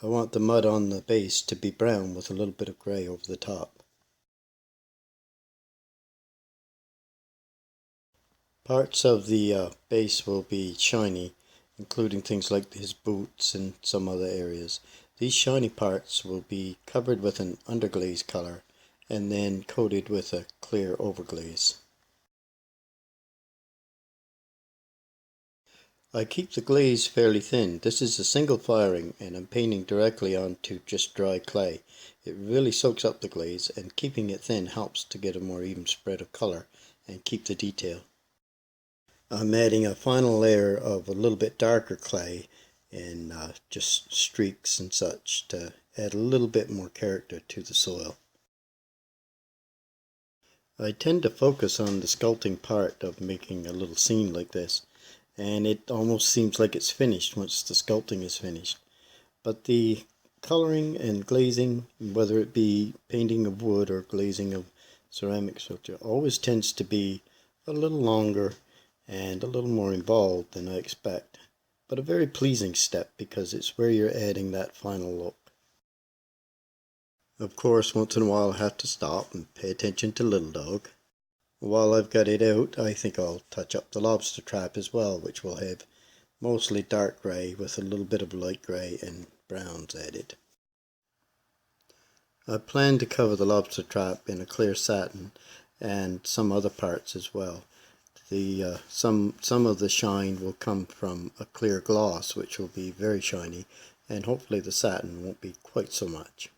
I want the mud on the base to be brown with a little bit of grey over the top. Parts of the base will be shiny, including things like his boots and some other areas. These shiny parts will be covered with an underglaze color and then coated with a clear overglaze. I keep the glaze fairly thin. This is a single firing and I'm painting directly onto just dry clay. It really soaks up the glaze, and keeping it thin helps to get a more even spread of color and keep the detail. I'm adding a final layer of a little bit darker clay and just streaks and such to add a little bit more character to the soil. I tend to focus on the sculpting part of making a little scene like this, and it almost seems like it's finished once the sculpting is finished. But the coloring and glazing, whether it be painting of wood or glazing of ceramic structure, always tends to be a little longer and a little more involved than I expect, but a very pleasing step because it's where you're adding that final look. Of course, once in a while I have to stop and pay attention to Little Dog. While I've got it out, I think I'll touch up the Lobster Trap as well, which will have mostly dark grey with a little bit of light grey and browns added. I plan to cover the Lobster Trap in a clear satin and some other parts as well. Some of the shine will come from a clear gloss, which will be very shiny, and hopefully the satin won't be quite so much.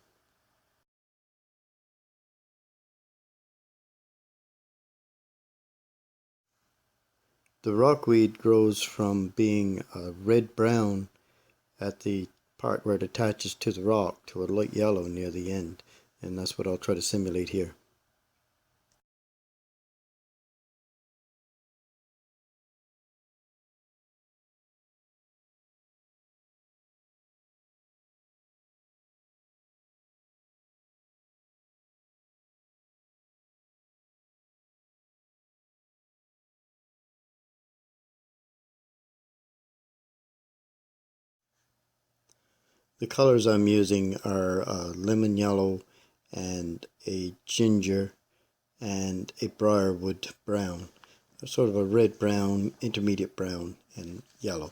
The rockweed grows from being a red-brown at the part where it attaches to the rock to a light yellow near the end, and that's what I'll try to simulate here. The colors I'm using are lemon yellow and a ginger and a briarwood brown. Sort of a red brown, intermediate brown, and yellow.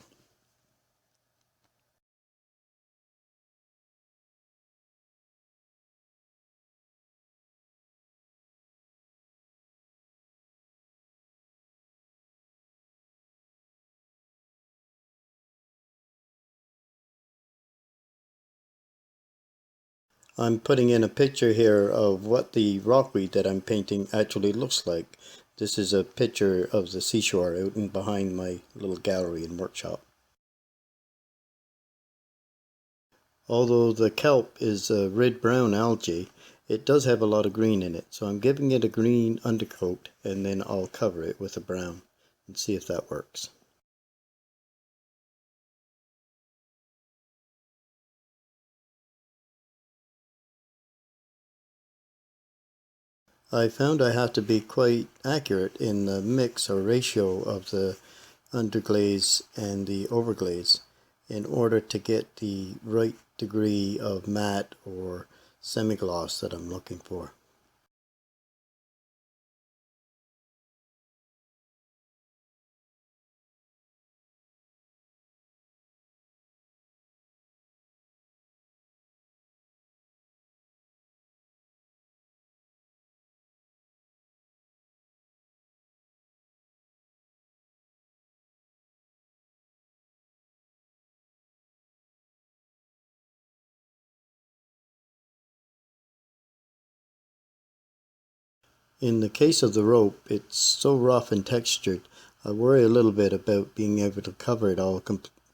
I'm putting in a picture here of what the rockweed that I'm painting actually looks like. This is a picture of the seashore out and behind my little gallery and workshop. Although the kelp is a red-brown algae, it does have a lot of green in it, so I'm giving it a green undercoat and then I'll cover it with a brown and see if that works. I found I have to be quite accurate in the mix or ratio of the underglaze and the overglaze in order to get the right degree of matte or semi-gloss that I'm looking for. In the case of the rope, it's so rough and textured, I worry a little bit about being able to cover it all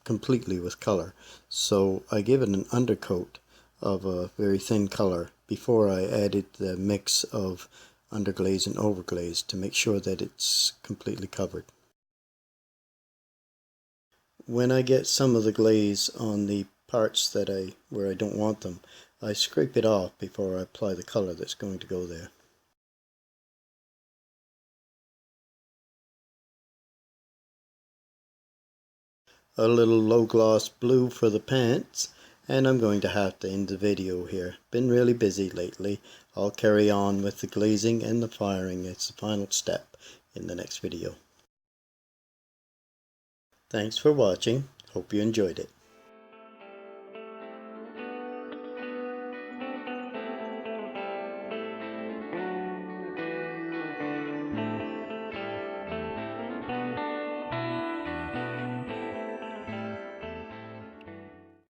completely with color. So I give it an undercoat of a very thin color before I added the mix of underglaze and overglaze to make sure that it's completely covered. When I get some of the glaze on the parts where I don't want them, I scrape it off before I apply the color that's going to go there. A little low gloss blue for the pants, and I'm going to have to end the video here. Been really busy lately. I'll carry on with the glazing and the firing as the final step in the next video. Thanks for watching. Hope you enjoyed it.